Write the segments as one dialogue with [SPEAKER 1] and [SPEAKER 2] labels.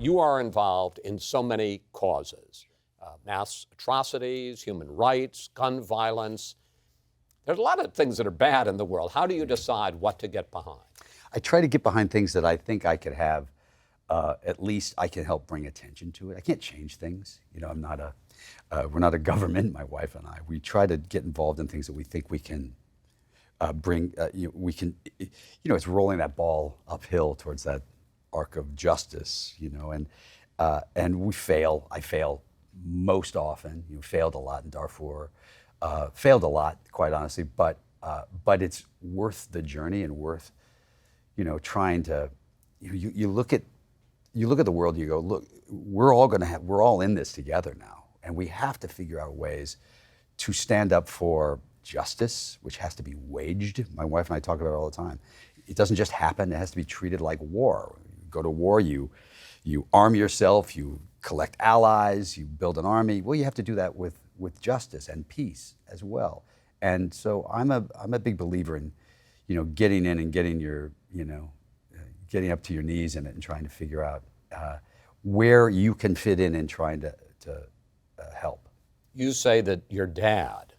[SPEAKER 1] you are involved in so many causes, mass atrocities, human rights, gun violence. There's a lot of things that are bad in the world. How do you decide what to get behind?
[SPEAKER 2] I try to get behind things that I think I could have, at least I can help bring attention to it. I can't change things. I'm not we're not a government, my wife and I. We try to get involved in things that we think we can bring, it's rolling that ball uphill towards that arc of justice, and we fail. I fail most often. Failed a lot in Darfur, failed a lot, quite honestly, but it's worth the journey and worth, trying to, you look at the world, you go, look, we're all in this together now, and we have to figure out ways to stand up for justice, which has to be waged. My wife and I talk about it all the time. It doesn't just happen, it has to be treated like war. You go to war, you arm yourself, you collect allies, you build an army. Well, you have to do that with justice and peace as well. And so I'm a big believer in, getting in and getting your, getting up to your knees in it and trying to figure out where you can fit in and trying to help.
[SPEAKER 1] You say that your dad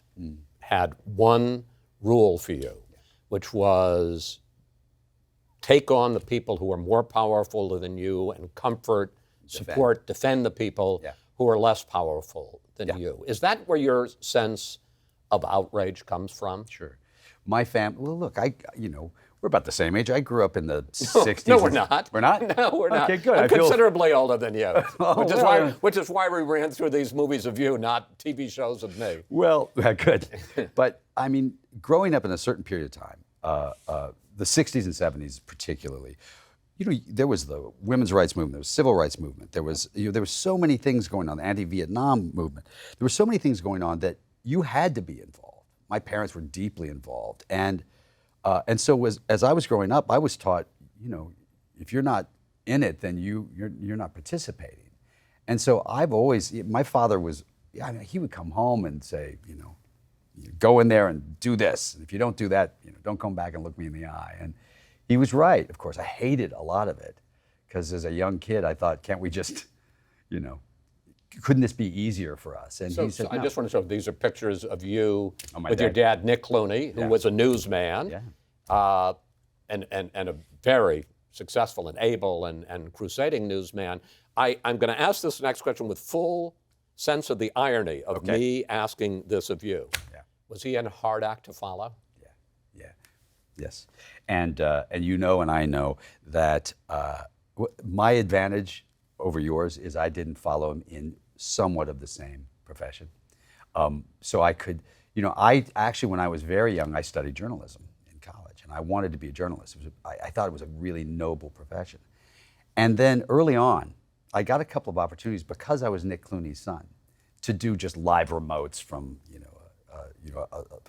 [SPEAKER 1] had one rule for you, which was take on the people who are more powerful than you and comfort, support, defend the people who are less powerful than you. Is that where your sense of outrage comes from?
[SPEAKER 2] Sure. My family, well, look, we're about the same age. I grew up in the 60s.
[SPEAKER 1] No, we're not.
[SPEAKER 2] We're not?
[SPEAKER 1] No, we're not.
[SPEAKER 2] Okay, good.
[SPEAKER 1] I'm considerably older than you, which is why we ran through these movies of you, not TV shows of me.
[SPEAKER 2] Well, good. But, growing up in a certain period of time, the 60s and 70s particularly, there was the women's rights movement, there was civil rights movement, there was so many things going on, the anti-Vietnam movement. There were so many things going on that you had to be involved. My parents were deeply involved. And so as I was growing up, I was taught, if you're not in it, then you're not participating. And so my father was, he would come home and say, go in there and do this. And if you don't do that, don't come back and look me in the eye. And he was right, of course. I hated a lot of it because as a young kid, I thought, can't we just, couldn't this be easier for us? And he said, no.
[SPEAKER 1] I just want to show, these are pictures of you with your dad, Nick Clooney, who was a newsman, and a very successful and able and crusading newsman. I'm going to ask this next question with full sense of the irony of me asking this of you. Yeah. Was he a hard act to follow?
[SPEAKER 2] Yes. And and I know that my advantage over yours is I didn't follow him in somewhat of the same profession. So I could, I actually, when I was very young, I studied journalism in college, and I wanted to be a journalist. I thought it was a really noble profession. And then early on, I got a couple of opportunities because I was Nick Clooney's son to do just live remotes from,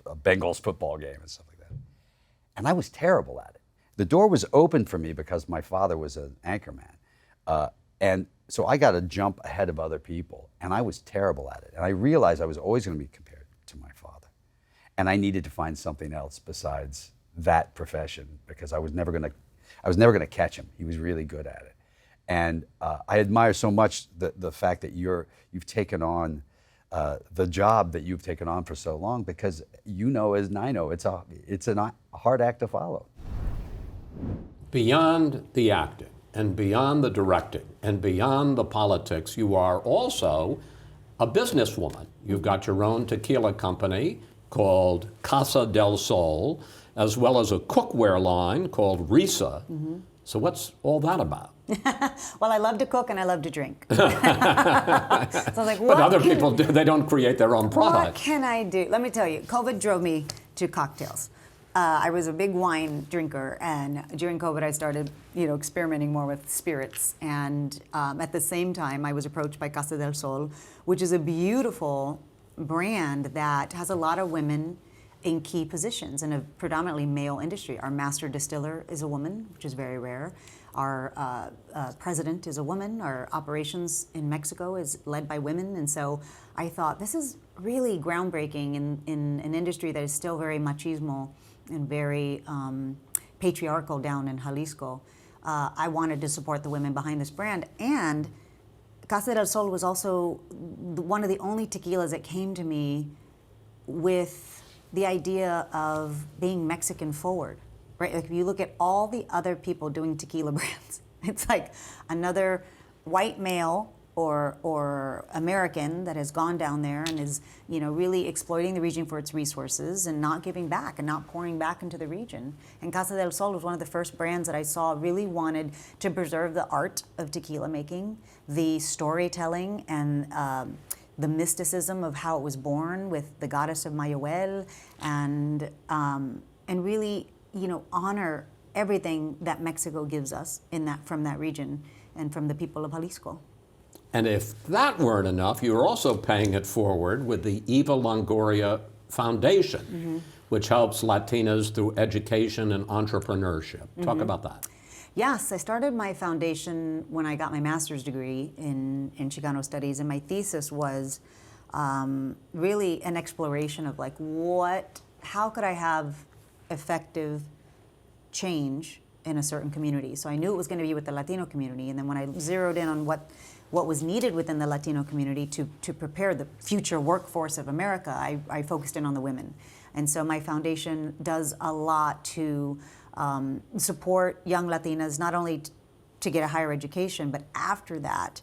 [SPEAKER 2] a Bengals football game and stuff like that. And I was terrible at it. The door was open for me because my father was an anchorman. And so I got to jump ahead of other people, and I was terrible at it. And I realized I was always going to be compared to my father. And I needed to find something else besides that profession because I was never going to catch him. He was really good at it. And I admire so much the fact that you've taken on the job that you've taken on for so long, because as I know, it's a hard act to follow.
[SPEAKER 1] Beyond the acting and beyond the directing and beyond the politics, you are also a businesswoman. You've got your own tequila company called Casa del Sol, as well as a cookware line called Risa. Mm-hmm. So what's all that about?
[SPEAKER 3] Well, I love to cook and I love to drink. So I was like,
[SPEAKER 1] but other people do. They don't create their own product.
[SPEAKER 3] What can I do? Let me tell you, COVID drove me to cocktails. I was a big wine drinker, and during COVID, I started, experimenting more with spirits. And at the same time, I was approached by Casa del Sol, which is a beautiful brand that has a lot of women in key positions in a predominantly male industry. Our master distiller is a woman, which is very rare. Our president is a woman. Our operations in Mexico is led by women. And so I thought, this is really groundbreaking in an industry that is still very machismo and very patriarchal down in Jalisco. I wanted to support the women behind this brand. And Casa del Sol was also one of the only tequilas that came to me with the idea of being Mexican forward, right? Like if you look at all the other people doing tequila brands, it's like another white male or American that has gone down there and is, really exploiting the region for its resources and not giving back and not pouring back into the region. And Casa del Sol was one of the first brands that I saw really wanted to preserve the art of tequila making, the storytelling and the mysticism of how it was born with the goddess of Mayuel, and really, honor everything that Mexico gives us from that region and from the people of Jalisco.
[SPEAKER 1] And if that weren't enough, you're also paying it forward with the Eva Longoria Foundation, which helps Latinas through education and entrepreneurship. Talk about that.
[SPEAKER 3] Yes, I started my foundation when I got my master's degree in Chicano Studies, and my thesis was really an exploration of how could I have effective change in a certain community. So I knew it was going to be with the Latino community, and then when I zeroed in on what was needed within the Latino community to prepare the future workforce of America, I focused in on the women. And so my foundation does a lot to support young Latinas, not only to get a higher education, but after that,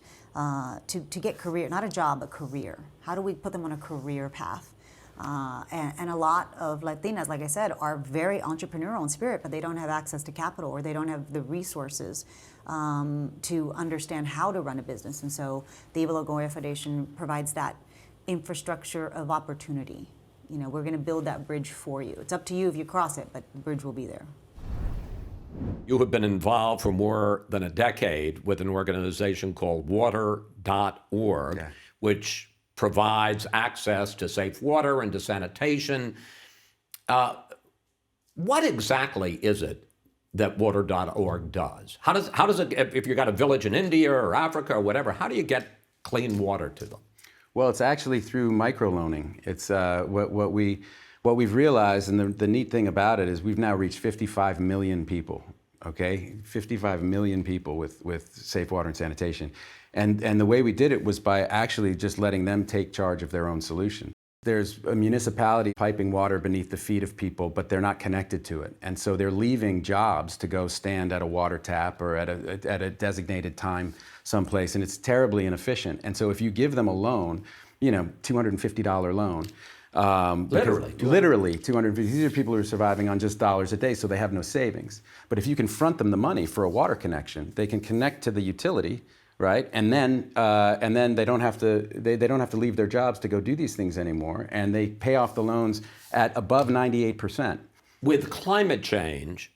[SPEAKER 3] to get career, not a job, but career. How do we put them on a career path? And a lot of Latinas, like I said, are very entrepreneurial in spirit, but they don't have access to capital or they don't have the resources to understand how to run a business. And so the Eva Longoria Foundation provides that infrastructure of opportunity. We're going to build that bridge for you. It's up to you if you cross it, but the bridge will be there.
[SPEAKER 1] You have been involved for more than a decade with an organization called Water.org, which provides access to safe water and to sanitation. What exactly is it that Water.org does? How does it, if you've got a village in India or Africa or whatever, how do you get clean water to them?
[SPEAKER 4] Well, it's actually through microloaning. It's what we've realized, and the neat thing about it is we've now reached 55 million people. Okay, 55 million people with safe water and sanitation, and the way we did it was by actually just letting them take charge of their own solution. There's a municipality piping water beneath the feet of people, but they're not connected to it. And so they're leaving jobs to go stand at a water tap or at a designated time someplace, and it's terribly inefficient. And so if you give them a loan, $250 loan, literally 250. These are people who are surviving on just dollars a day, so they have no savings. But if you can front them the money for a water connection, they can connect to the utility, right? And then they don't have to leave their jobs to go do these things anymore, and they pay off the loans at above 98%.
[SPEAKER 1] With climate change,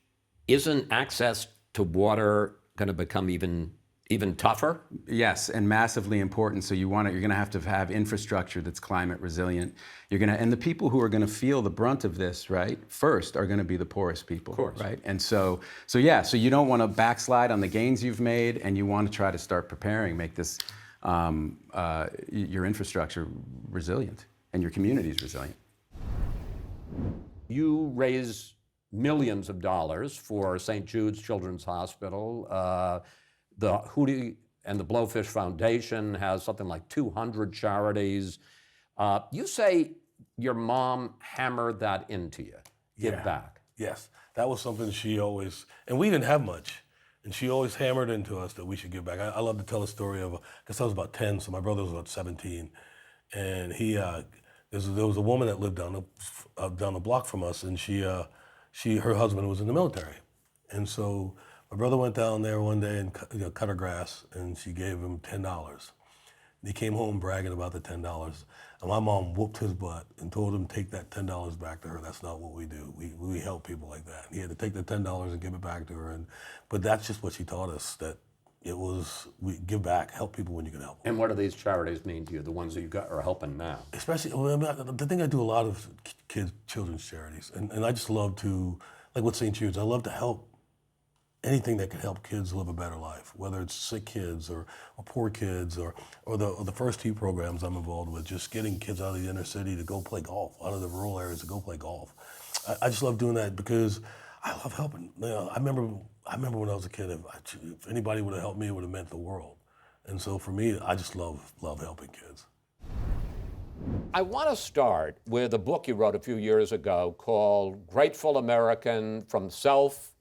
[SPEAKER 1] isn't access to water going to become even tougher?
[SPEAKER 4] Yes, and massively important. So you're going to have infrastructure that's climate resilient. And the people who are going to feel the brunt of this, right, first are going to be the poorest people,
[SPEAKER 1] of course.
[SPEAKER 4] Right? And so you don't want to backslide on the gains you've made, and you want to try to start preparing, make this your infrastructure resilient and your communities resilient.
[SPEAKER 1] You raise millions of dollars for St. Jude's Children's Hospital. The Hootie and the Blowfish Foundation has something like 200 charities. You say your mom hammered that into you. Give back.
[SPEAKER 5] Yes, that was something she always, and we didn't have much, and she always hammered into us that we should give back. I love to tell a story of, because I was about 10, so my brother was about 17, and there was a woman that lived down the block from us, and her husband was in the military, and so my brother went down there one day and cut her grass, and she gave him $10. And he came home bragging about the $10. And my mom whooped his butt and told him to take that $10 back to her. That's not what we do. We help people like that. And he had to take the $10 and give it back to her. But that's just what she taught us, that we give back, help people when you can help them.
[SPEAKER 1] And what do these charities mean to you, the ones that you are helping now?
[SPEAKER 5] Especially, the thing I do a lot of children's charities. And I just love to, like with St. Jude's, I love to help anything that can help kids live a better life, whether it's sick kids or poor kids or the First Tee programs I'm involved with, just getting kids out of the inner city to go play golf, out of the rural areas to go play golf. I just love doing that because I love helping. I remember I remember when I was a kid, if anybody would have helped me, it would have meant the world. And so for me, I just love helping kids.
[SPEAKER 1] I want to start with a book you wrote a few years ago called Grateful American, From Self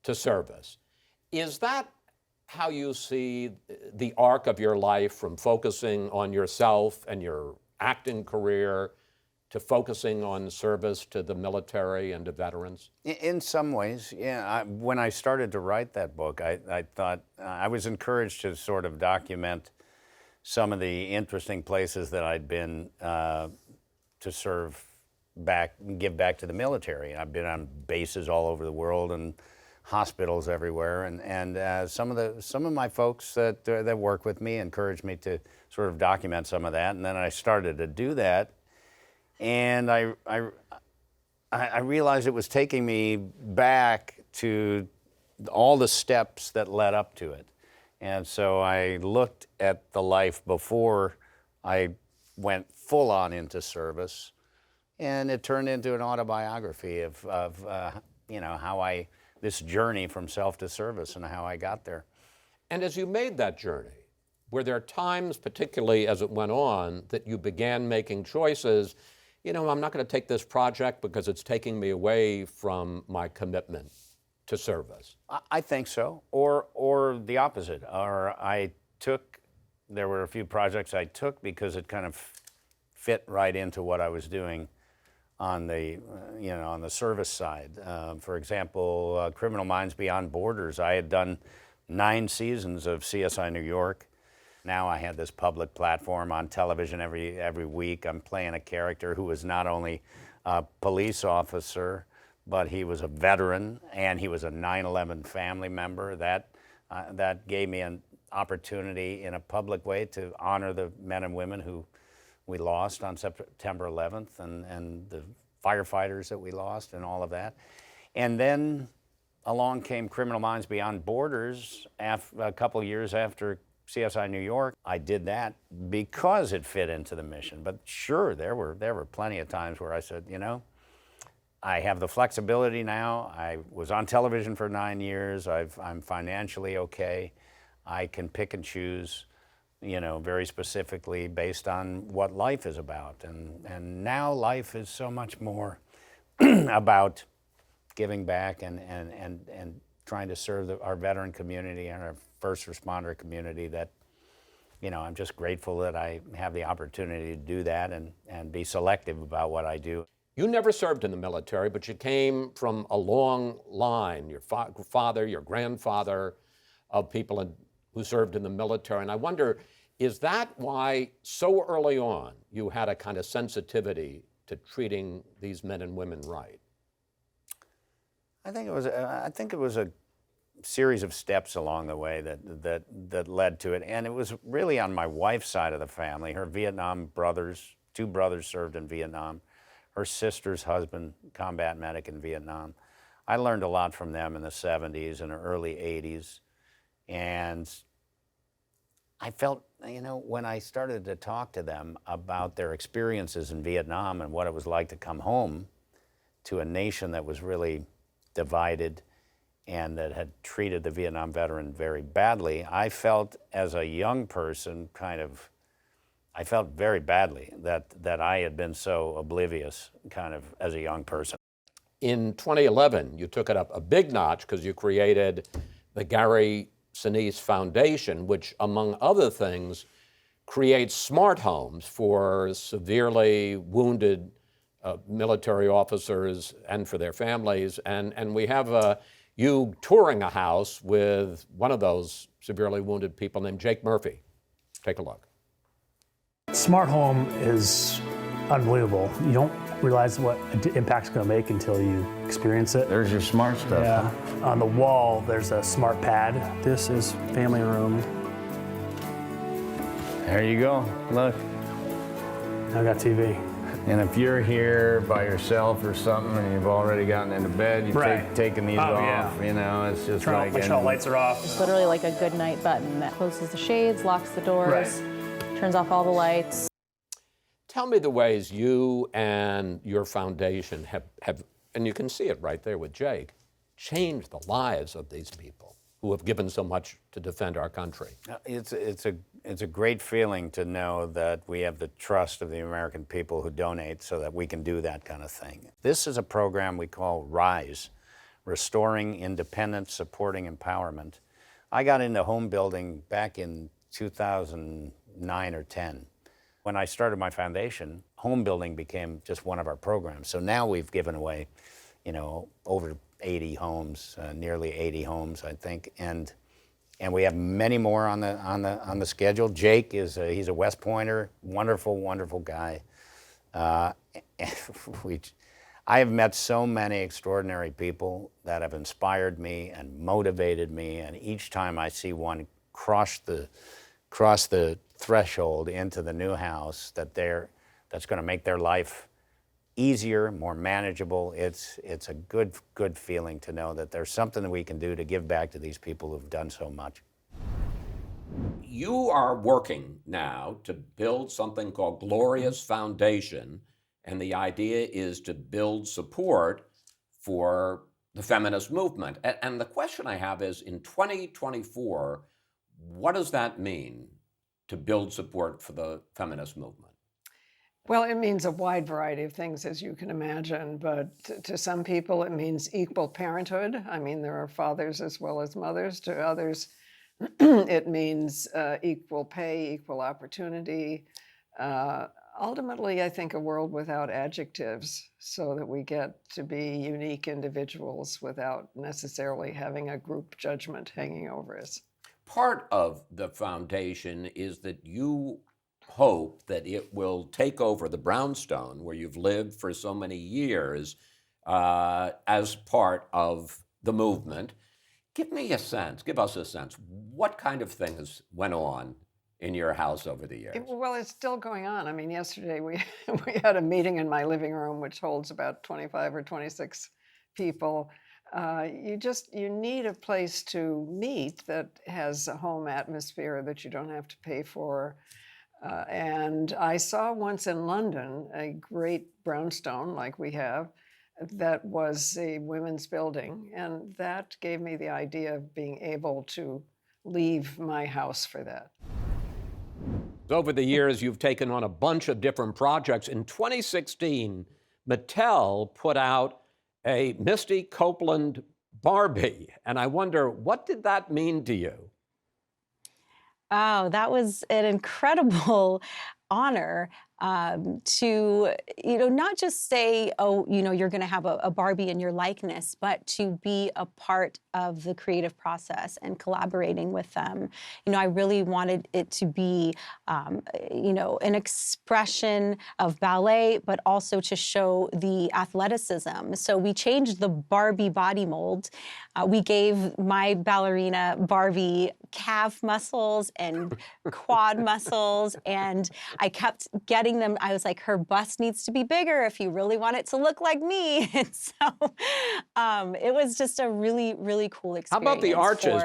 [SPEAKER 1] to Service. Is that how you see the arc of your life, from focusing on yourself and your acting career to focusing on service to the military and to veterans?
[SPEAKER 6] In some ways, yeah. When I started to write that book, I thought I was encouraged to sort of document some of the interesting places that I'd been to serve back, give back to the military. I've been on bases all over the world and hospitals everywhere, and some of my folks that work with me encouraged me to sort of document some of that, and then I started to do that, and I realized it was taking me back to all the steps that led up to it. And so I looked at the life before I went full on into service, and it turned into an autobiography of how this journey from self to service and how I got there.
[SPEAKER 1] And as you made that journey, were there times, particularly as it went on, that you began making choices? I'm not going to take this project because it's taking me away from my commitment to service.
[SPEAKER 6] I think so, or the opposite. There were a few projects I took because it kind of fit right into what I was doing on the service side. For example, Criminal Minds Beyond Borders. I had done 9 seasons of CSI New York. Now I had this public platform on television every week. I'm playing a character who was not only a police officer, but he was a veteran and he was a 9/11 family member. That gave me an opportunity in a public way to honor the men and women who we lost on September 11th and the firefighters that we lost and all of that. And then along came Criminal Minds Beyond Borders a couple years after CSI New York. I did that because it fit into the mission. But sure, there were plenty of times where I said, I have the flexibility now. I was on television for 9 years. I'm financially okay. I can pick and choose, very specifically based on what life is about. And now life is so much more about giving back and trying to serve our veteran community and our first responder community that, I'm just grateful that I have the opportunity to do that and be selective about what I do.
[SPEAKER 1] You never served in the military, but you came from a long line, your father, your grandfather, of people who served in the military. And I wonder, is that why so early on you had a kind of sensitivity to treating these men and women right?
[SPEAKER 6] I think it was a series of steps along the way that led to it. And it was really on my wife's side of the family. Her Vietnam brothers, 2 brothers served in Vietnam. Her sister's husband, combat medic in Vietnam. I learned a lot from them in the 70s and early 80s. And I felt, when I started to talk to them about their experiences in Vietnam and what it was like to come home to a nation that was really divided and that had treated the Vietnam veteran very badly, I felt as a young person I felt very badly that I had been so oblivious kind of as a young person.
[SPEAKER 1] In 2011, you took it up a big notch because you created the Gary Sinise Foundation, which, among other things, creates smart homes for severely wounded military officers and for their families. And we have you touring a house with one of those severely wounded people named Jake Murphy. Take a look.
[SPEAKER 7] Smart home is unbelievable. You don't realize what impact it's going to make until you experience it.
[SPEAKER 6] There's your smart stuff.
[SPEAKER 7] Yeah. On the wall, there's a smart pad. This is family room.
[SPEAKER 6] There you go. Look.
[SPEAKER 7] I got TV.
[SPEAKER 6] And if you're here by yourself or something and you've already gotten into bed, you've
[SPEAKER 7] Right.
[SPEAKER 6] taken these
[SPEAKER 7] Oh,
[SPEAKER 6] off,
[SPEAKER 7] yeah.
[SPEAKER 6] it's just
[SPEAKER 7] Turn
[SPEAKER 6] like...
[SPEAKER 7] off, make sure all lights are off.
[SPEAKER 8] It's literally like a good night button that closes the shades, locks the doors, turns off all the lights.
[SPEAKER 1] Tell me the ways you and your foundation have, and you can see it right there with Jake, change the lives of these people who have given so much to defend our country.
[SPEAKER 6] It's a great feeling to know that we have the trust of the American people who donate so that we can do that kind of thing. This is a program we call RISE, Restoring Independence, Supporting Empowerment. I got into home building back in 2009 or 10. When I started my foundation, home building became just one of our programs. So now we've given away, over 80 homes, nearly 80 homes, I think, and we have many more on the schedule. Jake he's a West Pointer, wonderful guy. I have met so many extraordinary people that have inspired me and motivated me, and each time I see one cross the threshold into the new house that's going to make their life easier, more manageable. It's a good feeling to know that there's something that we can do to give back to these people who've done so much.
[SPEAKER 1] You are working now to build something called Glorious Foundation, and the idea is to build support for the feminist movement. And the question I have is, in 2024, what does that mean to build support for the feminist movement?
[SPEAKER 9] Well, it means a wide variety of things, as you can imagine, but to some people it means equal parenthood. I mean, there are fathers as well as mothers. To others, it means equal pay, equal opportunity. Ultimately, I think a world without adjectives, so that we get to be unique individuals without necessarily having a group judgment hanging over us.
[SPEAKER 1] Part of the foundation is that you hope that it will take over the brownstone where you've lived for so many years as part of the movement. Give us a sense, what kind of things went on in your house over the years?
[SPEAKER 9] Well, it's still going on. I mean, yesterday we had a meeting in my living room, which holds about 25 or 26 people. You need a place to meet that has a home atmosphere that you don't have to pay for. And I saw once in London a great brownstone like we have that was a women's building, and that gave me the idea of being able to leave my house for that.
[SPEAKER 1] Over the years, you've taken on a bunch of different projects. In 2016, Mattel put out a Misty Copeland Barbie, and I wonder, what did that mean to you?
[SPEAKER 8] Oh, that was an incredible honor to, not just say, oh, you're going to have a Barbie in your likeness, but to be a part of the creative process and collaborating with them. I really wanted it to be, an expression of ballet, but also to show the athleticism. So we changed the Barbie body mold. We gave my ballerina Barbie calf muscles and quad muscles, and I kept getting them. I was like, her bust needs to be bigger if you really want it to look like me. And so it was just a really, really cool experience.
[SPEAKER 1] How about the arches?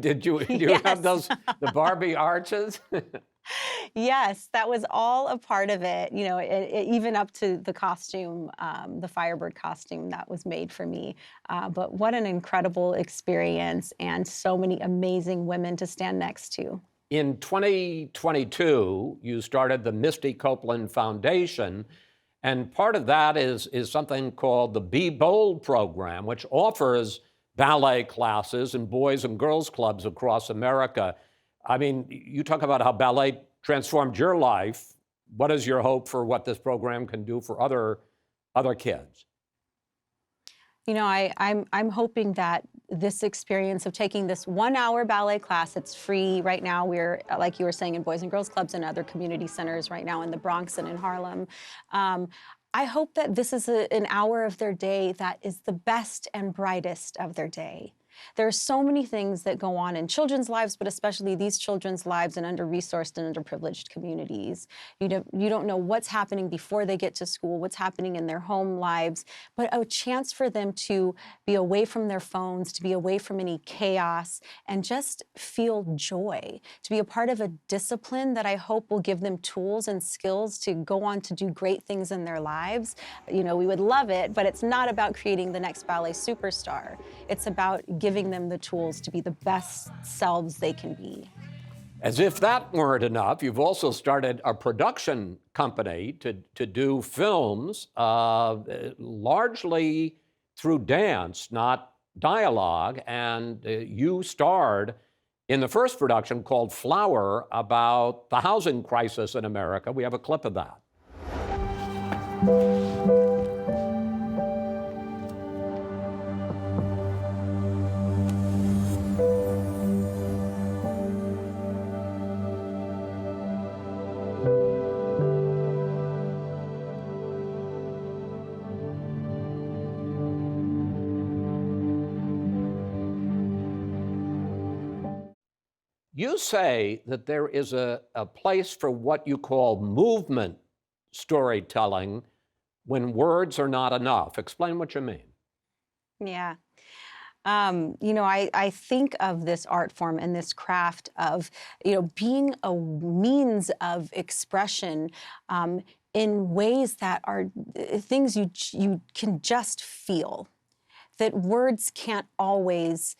[SPEAKER 1] Did you
[SPEAKER 8] Yes.
[SPEAKER 1] have those, the Barbie arches?
[SPEAKER 8] Yes, that was all a part of it, even up to the costume, the Firebird costume that was made for me. But what an incredible experience, and so many amazing women to stand next to.
[SPEAKER 1] In 2022, you started the Misty Copeland Foundation, and part of that is something called the Be Bold program, which offers ballet classes in boys and girls clubs across America. I mean, you talk about how ballet transformed your life. What is your hope for what this program can do for other kids?
[SPEAKER 8] I'm hoping that this experience of taking this 1-hour ballet class, it's free right now. We're, like you were saying, in boys and girls clubs and other community centers right now in the Bronx and in Harlem. I hope that this is an hour of their day that is the best and brightest of their day. There are so many things that go on in children's lives, but especially these children's lives in under-resourced and underprivileged communities. You don't know what's happening before they get to school, what's happening in their home lives, but a chance for them to be away from their phones, to be away from any chaos, and just feel joy, to be a part of a discipline that I hope will give them tools and skills to go on to do great things in their lives. You know, we would love it, but it's not about creating the next ballet superstar. It's about giving them the tools to be the best selves they can be.
[SPEAKER 1] As if that weren't enough, you've also started a production company to do films largely through dance, not dialogue. And you starred in the first production called Flower about the housing crisis in America. We have a clip of that. You say that there is a place for what you call movement storytelling when words are not enough. Explain what you mean.
[SPEAKER 8] Yeah. You know, I think of this art form and this craft of, you know, being a means of expression in ways that are things you can just feel, that words can't always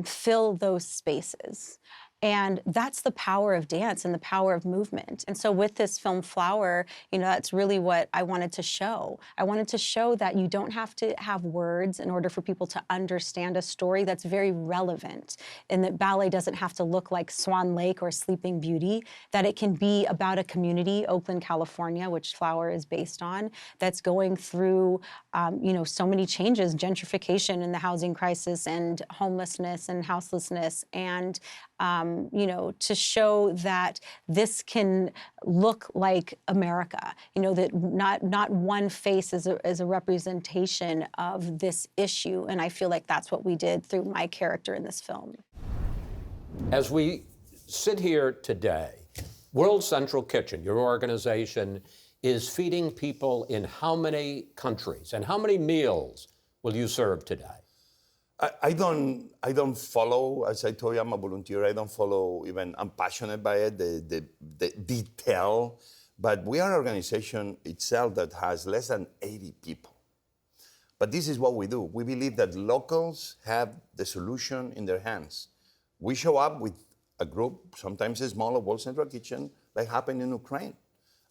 [SPEAKER 8] fill those spaces. And that's the power of dance and the power of movement. And so with this film Flower, you know, that's really what I wanted to show. I wanted to show that you don't have to have words in order for people to understand a story that's very relevant, and that ballet doesn't have to look like Swan Lake or Sleeping Beauty, that it can be about a community, Oakland, California, which Flower is based on, that's going through, you know, so many changes, gentrification and the housing crisis and homelessness and houselessness, and you know, to show that this can look like America, you know, that not one face is a representation of this issue. And I feel like that's what we did through my character in this film.
[SPEAKER 1] As we sit here today, World Central Kitchen, your organization, is feeding people in how many countries? And how many meals will you serve today?
[SPEAKER 10] I don't follow, as I told you, I'm a volunteer. I don't follow even, I'm passionate by it, the detail. But we are an organization itself that has less than 80 people. But this is what we do. We believe that locals have the solution in their hands. We show up with a group, sometimes a small, of World Central Kitchen, like happened in Ukraine.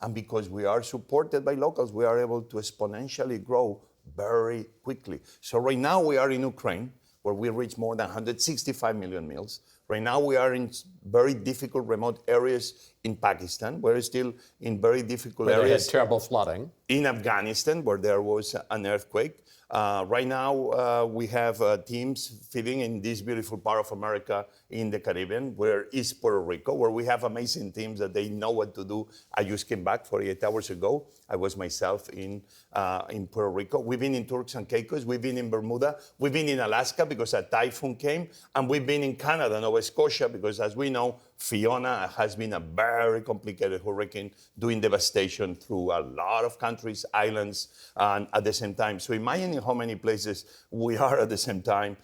[SPEAKER 10] And because we are supported by locals, we are able to exponentially grow very quickly. So right now we are in Ukraine, where we reach more than 165 million meals. Right now we are in very difficult remote areas in Pakistan. We're still in very difficult
[SPEAKER 1] Where
[SPEAKER 10] areas.
[SPEAKER 1] they had terrible flooding.
[SPEAKER 10] In Afghanistan, where there was an earthquake. Right now, we have teams feeding in this beautiful part of America in the Caribbean, where is Puerto Rico, where we have amazing teams that they know what to do. I just came back 48 hours ago. I was myself in Puerto Rico. We've been in Turks and Caicos. We've been in Bermuda. We've been in Alaska because a typhoon came. And we've been in Canada, Nova Scotia, because as we know, Fiona has been a very complicated hurricane doing devastation through a lot of countries, islands, and at the same time. So imagine how many places we are at the same time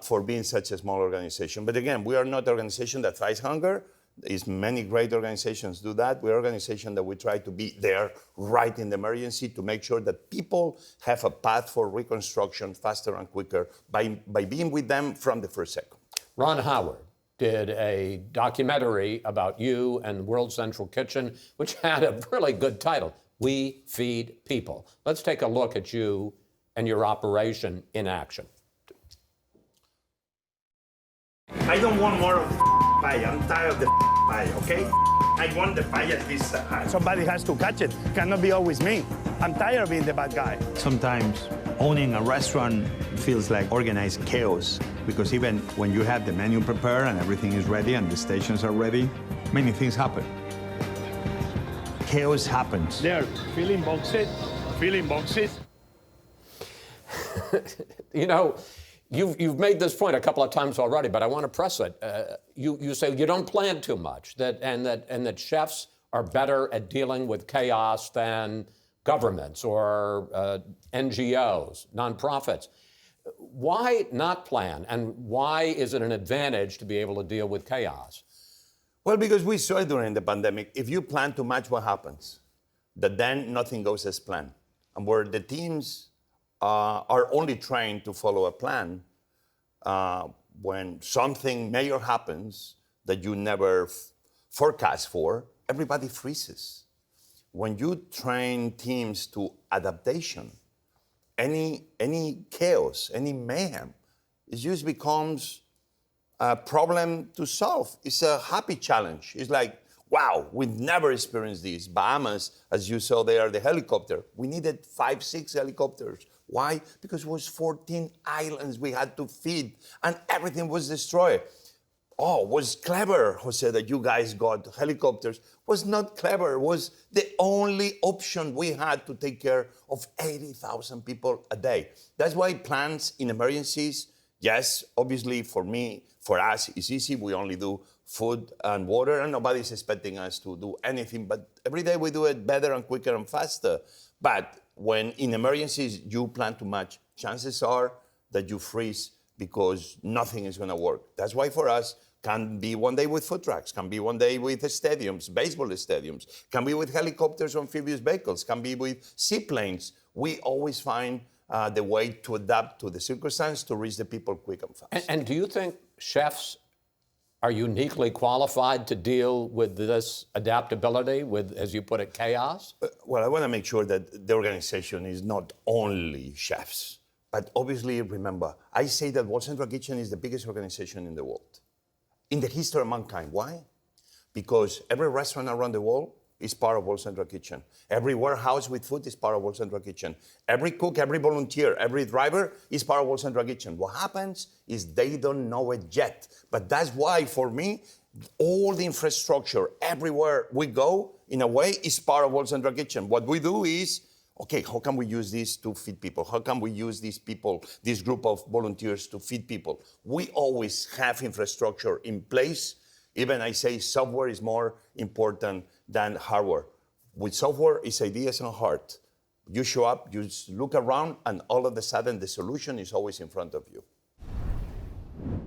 [SPEAKER 10] for being such a small organization. But again, we are not an organization that fights hunger. There's many great organizations do that. We're an organization that we try to be there right in the emergency to make sure that people have a path for reconstruction faster and quicker by being with them from the first second.
[SPEAKER 1] Ron Howard did a documentary about you and World Central Kitchen, which had a really good title, We Feed People. Let's take a look at you and your operation in action.
[SPEAKER 10] I don't want more of the pie. I'm tired of the pie, okay? I want the pie at least high.
[SPEAKER 11] Somebody has to catch it. Cannot be always me. I'm tired of being the bad guy.
[SPEAKER 12] Sometimes owning a restaurant feels like organized chaos, because even when you have the menu prepared and everything is ready and the stations are ready, many things happen. Chaos happens.
[SPEAKER 11] They're filling boxes, filling boxes.
[SPEAKER 1] You know, You've made this point a couple of times already, but I want to press it. You say you don't plan too much, and that chefs are better at dealing with chaos than governments or NGOs, nonprofits. Why not plan, and why is it an advantage to be able to deal with chaos?
[SPEAKER 10] Well, because we saw it during the pandemic. If you plan too much, what happens? That then nothing goes as planned. And where the teams are only trained to follow a plan, when something major happens that you never forecast for, everybody freezes. When you train teams to adaptation, any chaos, any mayhem, it just becomes a problem to solve. It's a happy challenge. It's like, wow, we've never experienced this. Bahamas, as you saw there, the helicopter. We needed 5, 6 helicopters. Why? Because it was 14 islands we had to feed, and everything was destroyed. Oh, was clever, Jose, that you guys got helicopters. Was not clever. Was the only option we had to take care of 80,000 people a day. That's why plans in emergencies, yes, obviously for us, it's easy. We only do food and water, and nobody's expecting us to do anything. But every day we do it better and quicker and faster. But when in emergencies you plan too much, chances are that you freeze because nothing is going to work. That's why for us, can be one day with food trucks, can be one day with stadiums, baseball stadiums, can be with helicopters or amphibious vehicles, can be with seaplanes. We always find the way to adapt to the circumstance to reach the people quick and fast.
[SPEAKER 1] And do you think chefs are uniquely qualified to deal with this adaptability, with, as you put it, chaos?
[SPEAKER 10] Well, I want to make sure that the organization is not only chefs, but obviously remember, I say that World Central Kitchen is the biggest organization in the world, in the history of mankind. Why? Because every restaurant around the world is part of World Central Kitchen. Every warehouse with food is part of World Central Kitchen. Every cook, every volunteer, every driver is part of World Central Kitchen. What happens is they don't know it yet. But that's why, for me, all the infrastructure, everywhere we go, in a way, is part of World Central Kitchen. What we do is, okay, how can we use this to feed people? How can we use these people, this group of volunteers to feed people? We always have infrastructure in place. Even I say software is more important than hardware. With software, it's ideas and heart. You show up, you look around, and all of a sudden the solution is always in front of you.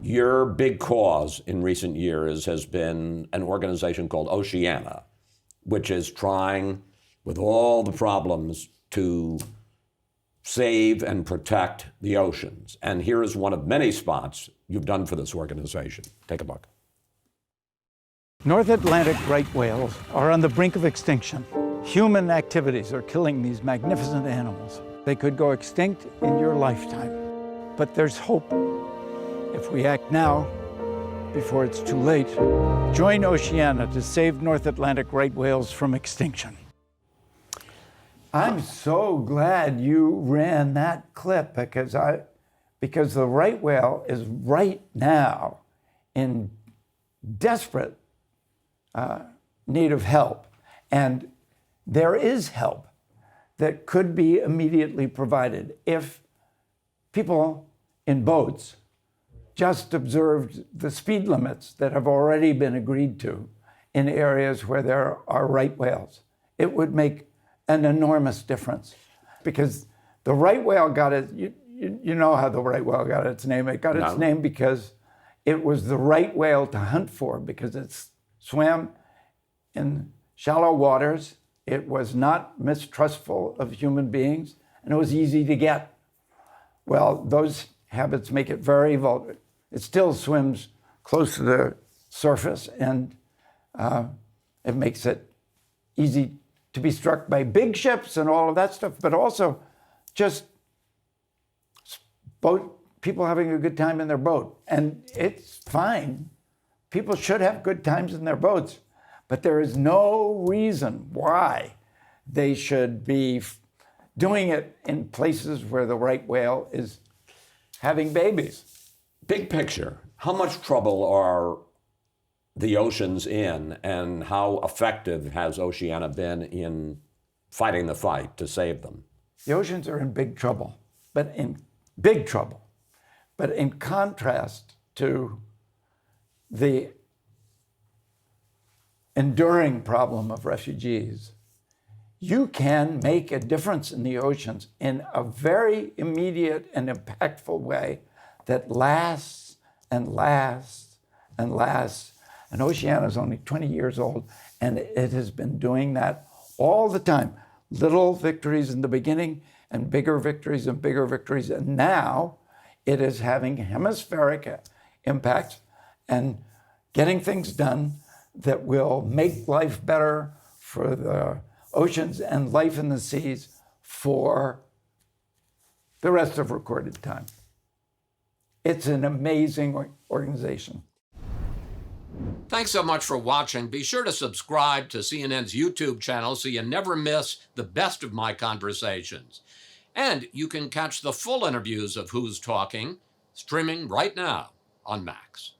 [SPEAKER 1] Your big cause in recent years has been an organization called Oceana, which is trying, with all the problems, to save and protect the oceans. And here is one of many spots you've done for this organization. Take a look.
[SPEAKER 13] North Atlantic right whales are on the brink of extinction. Human activities are killing these magnificent animals. They could go extinct in your lifetime. But there's hope. If we act now, before it's too late, join Oceana to save North Atlantic right whales from extinction. I'm so glad you ran that clip because the right whale is right now in desperate need of help. And there is help that could be immediately provided if people in boats just observed the speed limits that have already been agreed to in areas where there are right whales. It would make an enormous difference because the right whale got it, you know how the right whale got its name. It got its name because it was the right whale to hunt for because it's swam in shallow waters. It was not mistrustful of human beings, and it was easy to get. Well, those habits make it very vulnerable. It still swims close to the surface, and it makes it easy to be struck by big ships and all of that stuff, but also just people having a good time in their boat. And it's fine. People should have good times in their boats. But there is no reason why they should be doing it in places where the right whale is having babies.
[SPEAKER 1] Big picture, how much trouble are the oceans in, and how effective has Oceana been in fighting the fight to save them?
[SPEAKER 13] The oceans are in big trouble, but in big trouble. But in contrast to the enduring problem of refugees, you can make a difference in the oceans in a very immediate and impactful way that lasts and lasts and lasts. And Oceana is only 20 years old, and it has been doing that all the time. Little victories in the beginning and bigger victories and bigger victories. And now it is having hemispheric impacts and getting things done that will make life better for the oceans and life in the seas for the rest of recorded time. It's an amazing organization.
[SPEAKER 1] Thanks so much for watching. Be sure to subscribe to CNN's YouTube channel so you never miss the best of my conversations. And you can catch the full interviews of Who's Talking streaming right now on Max.